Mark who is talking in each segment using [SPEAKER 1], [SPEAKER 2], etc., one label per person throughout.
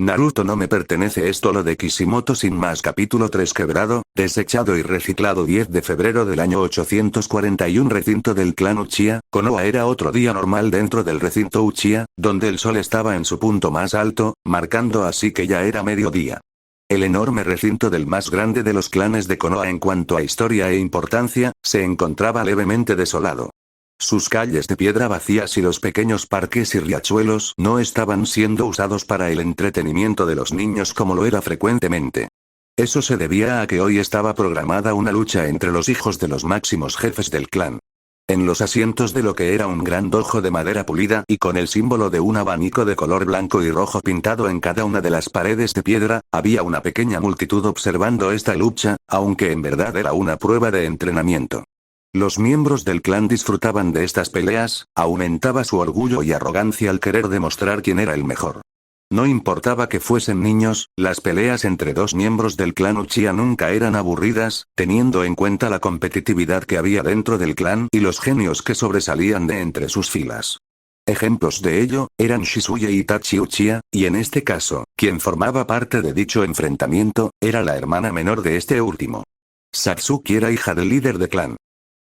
[SPEAKER 1] Naruto no me pertenece esto lo de Kishimoto sin más capítulo 3 quebrado, desechado y reciclado 10 de febrero del año 841 recinto del clan Uchiha, Konoha era otro día normal dentro del recinto Uchiha, donde el sol estaba en su punto más alto, marcando así que ya era mediodía. El enorme recinto del más grande de los clanes de Konoha en cuanto a historia e importancia, se encontraba levemente desolado. Sus calles de piedra vacías y los pequeños parques y riachuelos no estaban siendo usados para el entretenimiento de los niños como lo era frecuentemente. Eso se debía a que hoy estaba programada una lucha entre los hijos de los máximos jefes del clan. En los asientos de lo que era un gran dojo de madera pulida y con el símbolo de un abanico de color blanco y rojo pintado en cada una de las paredes de piedra, había una pequeña multitud observando esta lucha, aunque en verdad era una prueba de entrenamiento. Los miembros del clan disfrutaban de estas peleas, aumentaba su orgullo y arrogancia al querer demostrar quién era el mejor. No importaba que fuesen niños, las peleas entre dos miembros del clan Uchiha nunca eran aburridas, teniendo en cuenta la competitividad que había dentro del clan y los genios que sobresalían de entre sus filas. Ejemplos de ello, eran Shizuya y Itachi Uchiha, y en este caso, quien formaba parte de dicho enfrentamiento, era la hermana menor de este último. Satsuki era hija del líder de clan.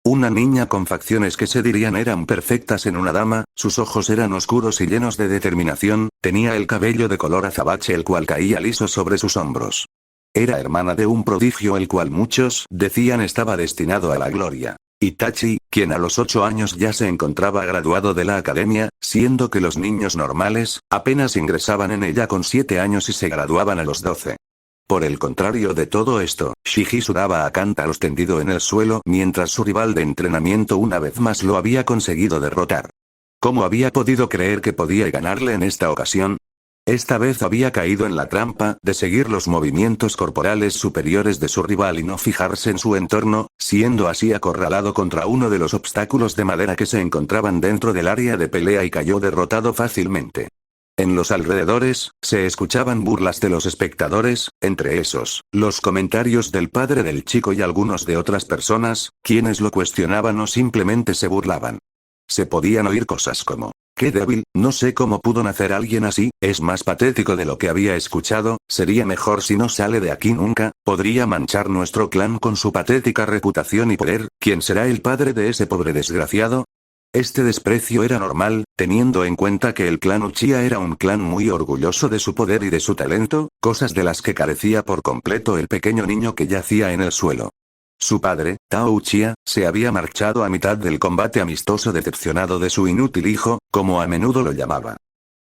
[SPEAKER 1] Una niña con facciones que se dirían eran perfectas en una dama, sus ojos eran oscuros y llenos de determinación, tenía el cabello de color azabache el cual caía liso sobre sus hombros. Era hermana de un prodigio el cual muchos decían estaba destinado a la gloria. Itachi, quien a los 8 años ya se encontraba graduado de la academia, siendo que los niños normales, apenas ingresaban en ella con 7 años y se graduaban a los 12. Por el contrario de todo esto, Shiji sudaba a cántaros tendido en el suelo mientras su rival de entrenamiento una vez más lo había conseguido derrotar. ¿Cómo había podido creer que podía ganarle en esta ocasión? Esta vez había caído en la trampa de seguir los movimientos corporales superiores de su rival y no fijarse en su entorno, siendo así acorralado contra uno de los obstáculos de madera que se encontraban dentro del área de pelea y cayó derrotado fácilmente. En los alrededores, se escuchaban burlas de los espectadores, entre esos, los comentarios del padre del chico y algunos de otras personas, quienes lo cuestionaban o simplemente se burlaban. Se podían oír cosas como, «Qué débil, no sé cómo pudo nacer alguien así, es más patético de lo que había escuchado, sería mejor si no sale de aquí nunca, podría manchar nuestro clan con su patética reputación y poder, ¿quién será el padre de ese pobre desgraciado?». Este desprecio era normal, teniendo en cuenta que el clan Uchiha era un clan muy orgulloso de su poder y de su talento, cosas de las que carecía por completo el pequeño niño que yacía en el suelo. Su padre, Tao Uchiha, se había marchado a mitad del combate amistoso decepcionado de su inútil hijo, como a menudo lo llamaba.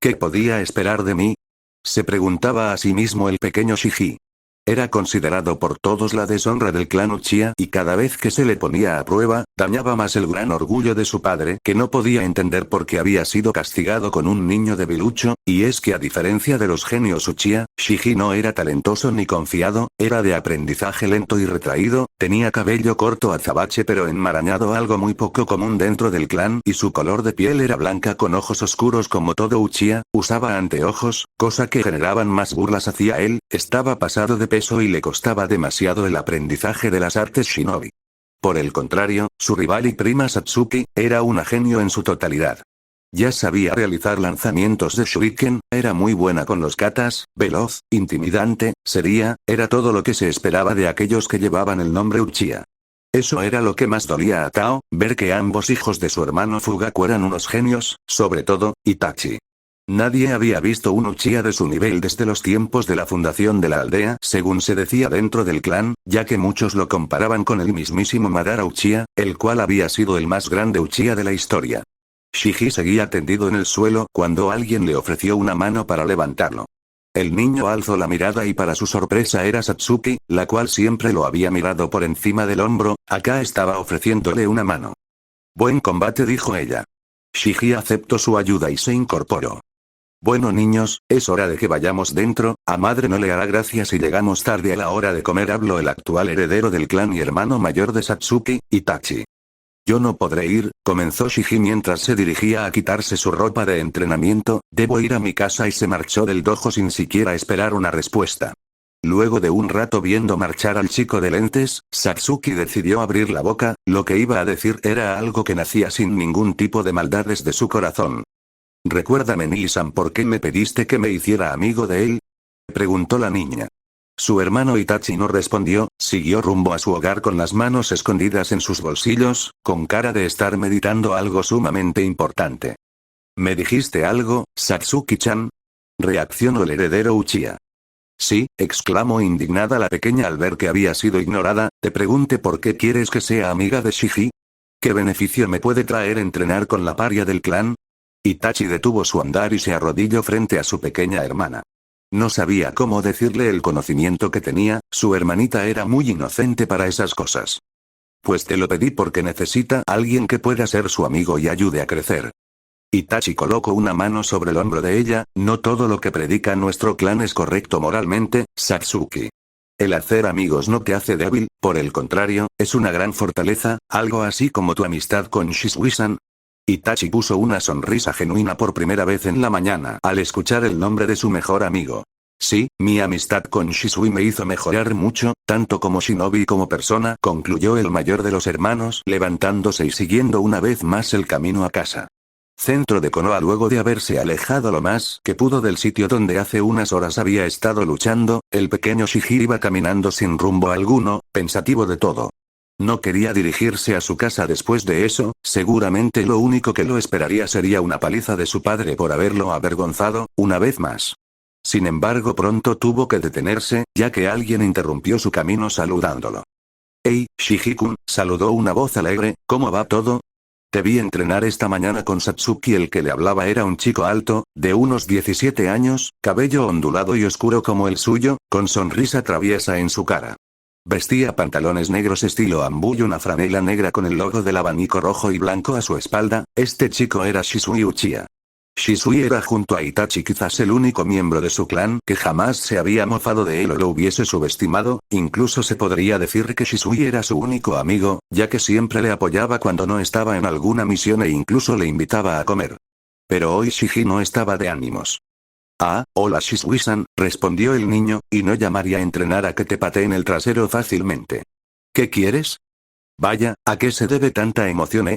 [SPEAKER 1] ¿Qué podía esperar de mí?, se preguntaba a sí mismo el pequeño Shiji. Era considerado por todos la deshonra del clan Uchiha y cada vez que se le ponía a prueba, dañaba más el gran orgullo de su padre que no podía entender por qué había sido castigado con un niño debilucho, y es que a diferencia de los genios Uchiha, Shiji no era talentoso ni confiado, era de aprendizaje lento y retraído, tenía cabello corto azabache pero enmarañado algo muy poco común dentro del clan y su color de piel era blanca con ojos oscuros como todo Uchiha, usaba anteojos, cosa que generaban más burlas hacia él, estaba pasado de peso y le costaba demasiado el aprendizaje de las artes shinobi. Por el contrario, su rival y prima Satsuki, era una genio en su totalidad. Ya sabía realizar lanzamientos de shuriken, era muy buena con los katas, veloz, intimidante, seria, era todo lo que se esperaba de aquellos que llevaban el nombre Uchiha. Eso era lo que más dolía a Tao, ver que ambos hijos de su hermano Fugaku eran unos genios, sobre todo, Itachi. Nadie había visto un Uchiha de su nivel desde los tiempos de la fundación de la aldea, según se decía dentro del clan, ya que muchos lo comparaban con el mismísimo Madara Uchiha, el cual había sido el más grande Uchiha de la historia. Shiji seguía tendido en el suelo cuando alguien le ofreció una mano para levantarlo. El niño alzó la mirada y para su sorpresa era Satsuki, la cual siempre lo había mirado por encima del hombro, acá estaba ofreciéndole una mano. «Buen combate», dijo ella. Shiji aceptó su ayuda y se incorporó. «Bueno niños, es hora de que vayamos dentro, a madre no le hará gracia si llegamos tarde a la hora de comer», habló el actual heredero del clan y hermano mayor de Satsuki, Itachi. «Yo no podré ir», comenzó Shiji mientras se dirigía a quitarse su ropa de entrenamiento, «debo ir a mi casa», y se marchó del dojo sin siquiera esperar una respuesta. Luego de un rato viendo marchar al chico de lentes, Satsuki decidió abrir la boca, lo que iba a decir era algo que nacía sin ningún tipo de maldad desde su corazón. «Recuérdame Nii-san, ¿por qué me pediste que me hiciera amigo de él?». preguntó la niña. Su hermano Itachi no respondió, siguió rumbo a su hogar con las manos escondidas en sus bolsillos, con cara de estar meditando algo sumamente importante. ¿Me dijiste algo, Satsuki-chan? Reaccionó el heredero Uchiha. Sí, exclamó indignada la pequeña al ver que había sido ignorada. Te pregunté por qué quieres que sea amiga de Shiji. ¿Qué beneficio me puede traer entrenar con la paria del clan? Itachi detuvo su andar y se arrodilló frente a su pequeña hermana. No sabía cómo decirle el conocimiento que tenía, su hermanita era muy inocente para esas cosas. Pues te lo pedí porque necesita alguien que pueda ser su amigo y ayude a crecer. Itachi colocó una mano sobre el hombro de ella. No todo lo que predica nuestro clan es correcto moralmente, Satsuki. El hacer amigos no te hace débil, por el contrario, es una gran fortaleza, algo así como tu amistad con Shisui-san. Itachi puso una sonrisa genuina por primera vez en la mañana al escuchar el nombre de su mejor amigo. Sí, mi amistad con Shisui me hizo mejorar mucho, tanto como shinobi como persona, concluyó el mayor de los hermanos, levantándose y siguiendo una vez más el camino a casa. Centro de Konoha. Luego de haberse alejado lo más que pudo del sitio donde hace unas horas había estado luchando, el pequeño Shiji iba caminando sin rumbo alguno, pensativo de todo. No quería dirigirse a su casa después de eso, seguramente lo único que lo esperaría sería una paliza de su padre por haberlo avergonzado, una vez más. Sin embargo, pronto tuvo que detenerse, ya que alguien interrumpió su camino saludándolo. «Hey, Shiji-kun», saludó una voz alegre, «¿cómo va todo?» Te vi entrenar esta mañana con Satsuki. El que le hablaba era un chico alto, de unos 17 años, cabello ondulado y oscuro como el suyo, con sonrisa traviesa en su cara. Vestía pantalones negros estilo ambú y una franela negra con el logo del abanico rojo y blanco a su espalda. Este chico era Shisui Uchiha. Shisui era junto a Itachi quizás el único miembro de su clan que jamás se había mofado de él o lo hubiese subestimado. Incluso se podría decir que Shisui era su único amigo, ya que siempre le apoyaba cuando no estaba en alguna misión e incluso le invitaba a comer. Pero hoy Shiji no estaba de ánimos. «Ah, hola Shisui-san», respondió el niño, «y no llamaría a entrenar a que te pateen el trasero fácilmente». «¿Qué quieres?» «Vaya, ¿a qué se debe tanta emoción,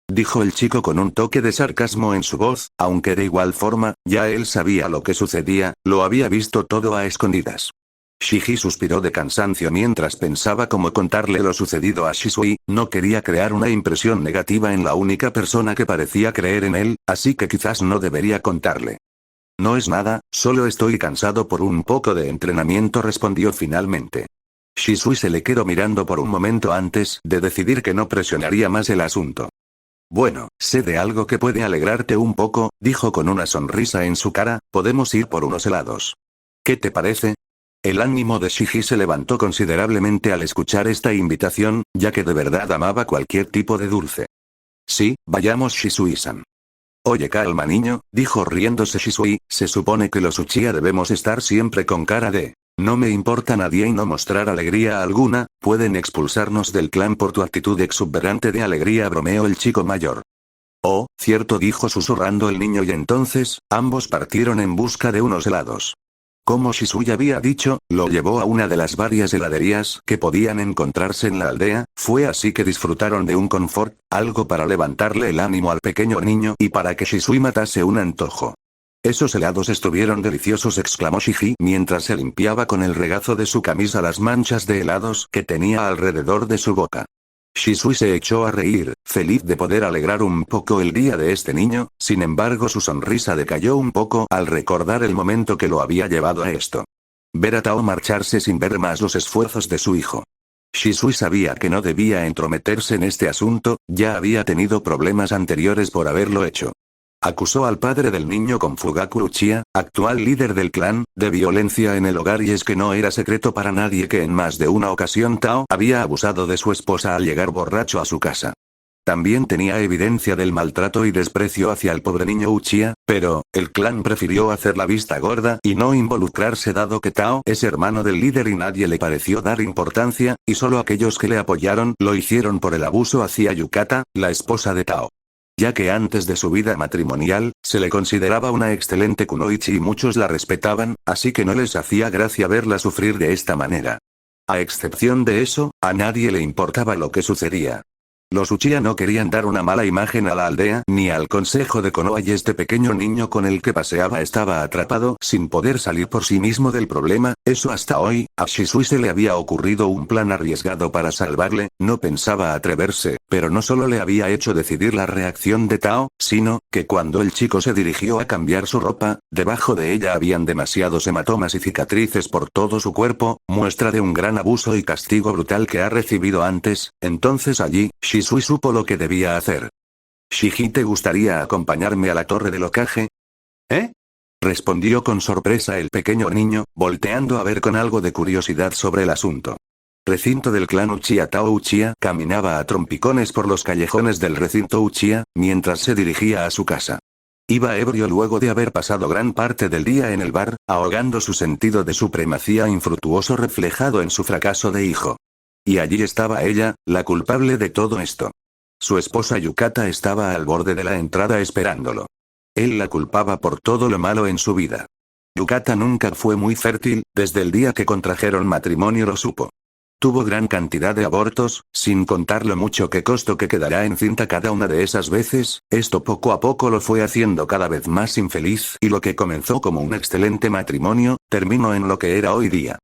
[SPEAKER 1] dijo el chico con un toque de sarcasmo en su voz, aunque de igual forma, ya él sabía lo que sucedía, lo había visto todo a escondidas. Shiji suspiró de cansancio mientras pensaba cómo contarle lo sucedido a Shisui. No quería crear una impresión negativa en la única persona que parecía creer en él, así que quizás no debería contarle. «No es nada, solo estoy cansado por un poco de entrenamiento», respondió finalmente. Shisui se le quedó mirando por un momento antes de decidir que no presionaría más el asunto. «Bueno, sé de algo que puede alegrarte un poco», dijo con una sonrisa en su cara, «podemos ir por unos helados. ¿Qué te parece?» El ánimo de Shiji se levantó considerablemente al escuchar esta invitación, ya que de verdad amaba cualquier tipo de dulce. «Sí, vayamos Shisui-san». «Oye, calma niño», dijo riéndose Shisui, «se supone que los Uchiha debemos estar siempre con cara de no me importa nadie y no mostrar alegría alguna. Pueden expulsarnos del clan por tu actitud exuberante de alegría», bromeó el chico mayor. «Oh, cierto», dijo susurrando el niño y entonces, ambos partieron en busca de unos helados. Como Shisui había dicho, lo llevó a una de las varias heladerías que podían encontrarse en la aldea. Fue así que disfrutaron de un confort, algo para levantarle el ánimo al pequeño niño y para que Shisui matase un antojo. «Esos helados estuvieron deliciosos», exclamó Shiji mientras se limpiaba con el regazo de su camisa las manchas de helados que tenía alrededor de su boca. Shisui se echó a reír, feliz de poder alegrar un poco el día de este niño. Sin embargo, su sonrisa decayó un poco al recordar el momento que lo había llevado a esto. Ver a Tao marcharse sin ver más los esfuerzos de su hijo. Shisui sabía que no debía entrometerse en este asunto, ya había tenido problemas anteriores por haberlo hecho. Acusó al padre del niño con Fugaku Uchiha, actual líder del clan, de violencia en el hogar, y es que no era secreto para nadie que en más de una ocasión Tao había abusado de su esposa al llegar borracho a su casa. También tenía evidencia del maltrato y desprecio hacia el pobre niño Uchiha, pero el clan prefirió hacer la vista gorda y no involucrarse dado que Tao es hermano del líder y nadie le pareció dar importancia, y solo aquellos que le apoyaron lo hicieron por el abuso hacia Yukata, la esposa de Tao. Ya que antes de su vida matrimonial, se le consideraba una excelente kunoichi y muchos la respetaban, así que no les hacía gracia verla sufrir de esta manera. A excepción de eso, a nadie le importaba lo que sucedía. Los Uchiha no querían dar una mala imagen a la aldea ni al consejo de Konoha y este pequeño niño con el que paseaba estaba atrapado sin poder salir por sí mismo del problema, eso hasta hoy, a Shisui se le había ocurrido un plan arriesgado para salvarle, no pensaba atreverse, pero no solo le había hecho decidir la reacción de Tao, sino, que cuando el chico se dirigió a cambiar su ropa, debajo de ella habían demasiados hematomas y cicatrices por todo su cuerpo, muestra de un gran abuso y castigo brutal que ha recibido antes, entonces allí, Shisui supo lo que debía hacer. Shiji, ¿te gustaría acompañarme a la torre del Hokage? ¿Eh? Respondió con sorpresa el pequeño niño, volteando a ver con algo de curiosidad sobre el asunto. Recinto del clan Uchiha. Tao Uchiha caminaba a trompicones por los callejones del recinto Uchiha, mientras se dirigía a su casa. Iba ebrio luego de haber pasado gran parte del día en el bar, ahogando su sentido de supremacía infructuoso reflejado en su fracaso de hijo. Y allí estaba ella, la culpable de todo esto. Su esposa Yukata estaba al borde de la entrada esperándolo. Él la culpaba por todo lo malo en su vida. Yukata nunca fue muy fértil, desde el día que contrajeron matrimonio lo supo. Tuvo gran cantidad de abortos, sin contar lo mucho que costó que quedará encinta cada una de esas veces, esto poco a poco lo fue haciendo cada vez más infeliz y lo que comenzó como un excelente matrimonio, terminó en lo que era hoy día.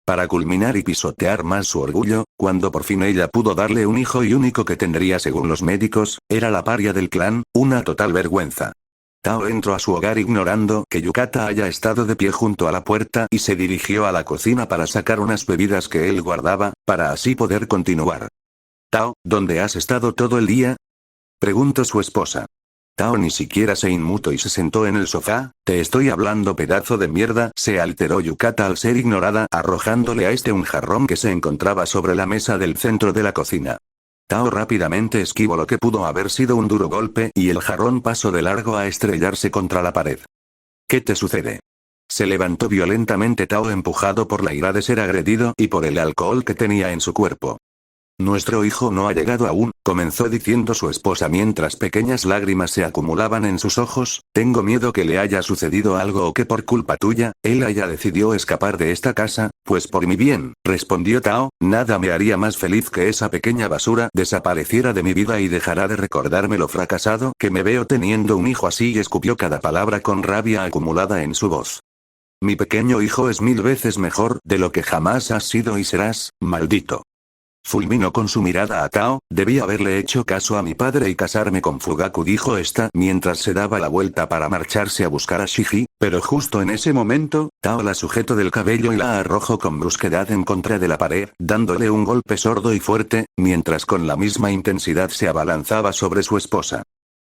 [SPEAKER 1] Para culminar y pisotear más su orgullo, cuando por fin ella pudo darle un hijo y único que tendría según los médicos, era la paria del clan, una total vergüenza. Tao entró a su hogar ignorando que Yukata haya estado de pie junto a la puerta y se dirigió a la cocina para sacar unas bebidas que él guardaba, para así poder continuar. «Tao, ¿dónde has estado todo el día?», preguntó su esposa. Tao ni siquiera se inmutó y se sentó en el sofá. «Te estoy hablando, pedazo de mierda», se alteró Yukata al ser ignorada, arrojándole a este un jarrón que se encontraba sobre la mesa del centro de la cocina. Tao rápidamente esquivó lo que pudo haber sido un duro golpe y el jarrón pasó de largo a estrellarse contra la pared. «¿Qué te sucede?». Se levantó violentamente Tao empujado por la ira de ser agredido y por el alcohol que tenía en su cuerpo. «Nuestro hijo no ha llegado aún», comenzó diciendo su esposa mientras pequeñas lágrimas se acumulaban en sus ojos. «Tengo miedo que le haya sucedido algo o que por culpa tuya, él haya decidido escapar de esta casa, pues por mi bien», respondió Tao, «nada me haría más feliz que esa pequeña basura desapareciera de mi vida y dejara de recordarme lo fracasado que me veo teniendo un hijo así», y escupió cada palabra con rabia acumulada en su voz. «Mi pequeño hijo es 1000 veces mejor de lo que jamás has sido y serás, maldito». Fulminó con su mirada a Tao. «Debí haberle hecho caso a mi padre y casarme con Fugaku», dijo esta mientras se daba la vuelta para marcharse a buscar a Shiji, pero justo en ese momento, Tao la sujetó del cabello y la arrojó con brusquedad en contra de la pared, dándole un golpe sordo y fuerte, mientras con la misma intensidad se abalanzaba sobre su esposa.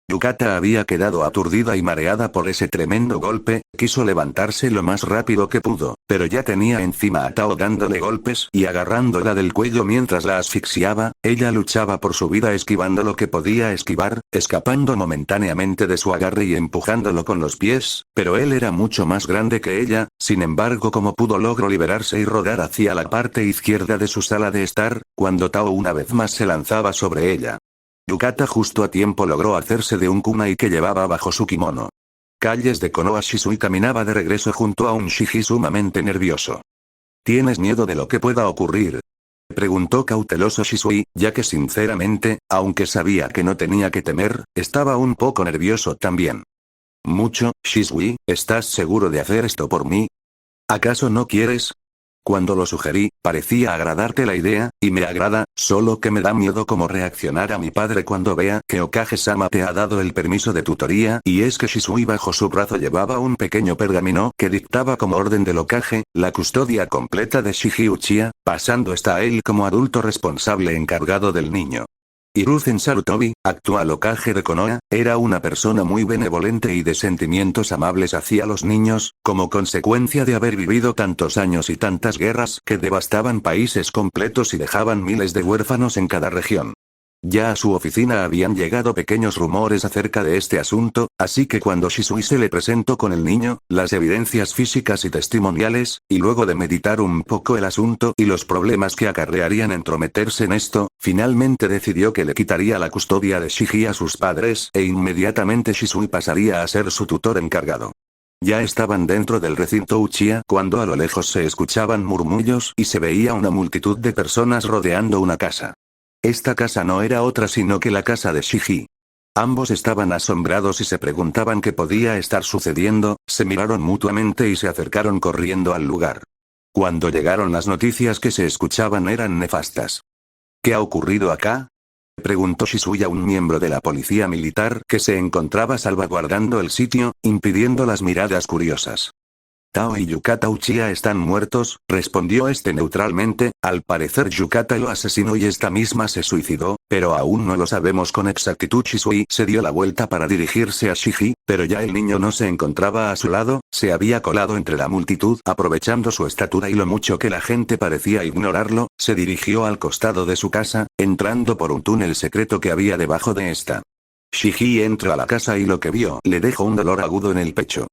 [SPEAKER 1] Yukata había quedado aturdida y mareada por ese tremendo golpe, quiso levantarse lo más rápido que pudo, pero ya tenía encima a Tao dándole golpes y agarrándola del cuello mientras la asfixiaba. Ella luchaba por su vida esquivando lo que podía esquivar, escapando momentáneamente de su agarre y empujándolo con los pies, pero él era mucho más grande que ella. Sin embargo, como pudo logró liberarse y rodar hacia la parte izquierda de su sala de estar, cuando Tao una vez más se lanzaba sobre ella. Yukata justo a tiempo logró hacerse de un kunai que llevaba bajo su kimono. Calles de Konoha. Shisui caminaba de regreso junto a un Shiji sumamente nervioso. «¿Tienes miedo de lo que pueda ocurrir?», preguntó cauteloso Shisui, ya que sinceramente, aunque sabía que no tenía que temer, estaba un poco nervioso también. «Mucho, Shisui, ¿estás seguro de hacer esto por mí? ¿Acaso no quieres?». Cuando lo sugerí, parecía agradarte la idea, y me agrada, solo que me da miedo cómo reaccionará mi padre cuando vea que Hokage-sama te ha dado el permiso de tutoría. Y es que Shisui bajo su brazo llevaba un pequeño pergamino que dictaba como orden del Hokage, la custodia completa de Shiji Uchiha, pasando esta a él como adulto responsable encargado del niño. Hiruzen Sarutobi, actual Hokage de Konoha, era una persona muy benevolente y de sentimientos amables hacia los niños, como consecuencia de haber vivido tantos años y tantas guerras que devastaban países completos y dejaban miles de huérfanos en cada región. Ya a su oficina habían llegado pequeños rumores acerca de este asunto, así que cuando Shisui se le presentó con el niño, las evidencias físicas y testimoniales, y luego de meditar un poco el asunto y los problemas que acarrearían entrometerse en esto, finalmente decidió que le quitaría la custodia de Shiji a sus padres e inmediatamente Shisui pasaría a ser su tutor encargado. Ya estaban dentro del recinto Uchiha cuando a lo lejos se escuchaban murmullos y se veía una multitud de personas rodeando una casa. Esta casa no era otra sino que la casa de Shiji. Ambos estaban asombrados y se preguntaban qué podía estar sucediendo, se miraron mutuamente y se acercaron corriendo al lugar. Cuando llegaron las noticias que se escuchaban eran nefastas. ¿Qué ha ocurrido acá?, preguntó Shisui a un miembro de la policía militar que se encontraba salvaguardando el sitio, impidiendo las miradas curiosas. Tao y Yukata Uchiha están muertos, respondió este neutralmente. Al parecer Yukata lo asesinó y esta misma se suicidó, pero aún no lo sabemos con exactitud. Shisui se dio la vuelta para dirigirse a Shiji, pero ya el niño no se encontraba a su lado, se había colado entre la multitud. Aprovechando su estatura y lo mucho que la gente parecía ignorarlo, se dirigió al costado de su casa, entrando por un túnel secreto que había debajo de esta. Shiji entró a la casa y lo que vio le dejó un dolor agudo en el pecho.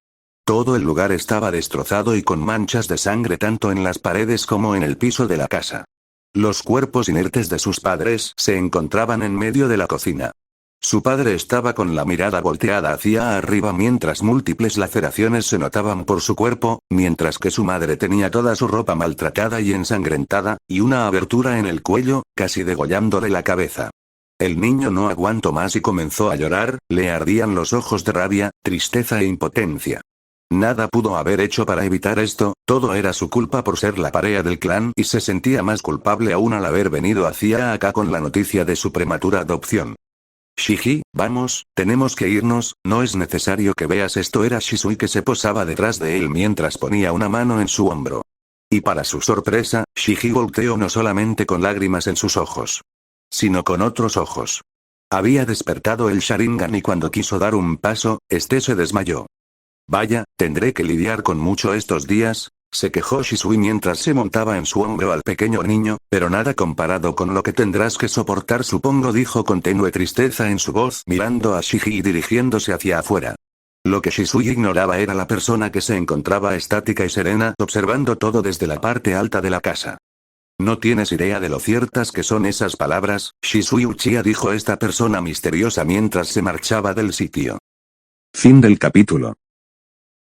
[SPEAKER 1] Todo el lugar estaba destrozado y con manchas de sangre tanto en las paredes como en el piso de la casa. Los cuerpos inertes de sus padres se encontraban en medio de la cocina. Su padre estaba con la mirada volteada hacia arriba mientras múltiples laceraciones se notaban por su cuerpo, mientras que su madre tenía toda su ropa maltratada y ensangrentada, y una abertura en el cuello, casi degollándole la cabeza. El niño no aguantó más y comenzó a llorar, le ardían los ojos de rabia, tristeza e impotencia. Nada pudo haber hecho para evitar esto, todo era su culpa por ser la pareja del clan y se sentía más culpable aún al haber venido hacia acá con la noticia de su prematura adopción. Shiji, vamos, tenemos que irnos, no es necesario que veas esto. Era Shisui que se posaba detrás de él mientras ponía una mano en su hombro. Y para su sorpresa, Shiji volteó no solamente con lágrimas en sus ojos, sino con otros ojos. Había despertado el Sharingan y cuando quiso dar un paso, este se desmayó. Vaya, tendré que lidiar con mucho estos días, se quejó Shisui mientras se montaba en su hombro al pequeño niño, pero nada comparado con lo que tendrás que soportar supongo, dijo con tenue tristeza en su voz mirando a Shiji y dirigiéndose hacia afuera. Lo que Shisui ignoraba era la persona que se encontraba estática y serena observando todo desde la parte alta de la casa. No tienes idea de lo ciertas que son esas palabras, Shisui Uchiha, dijo esta persona misteriosa mientras se marchaba del sitio. Fin del capítulo.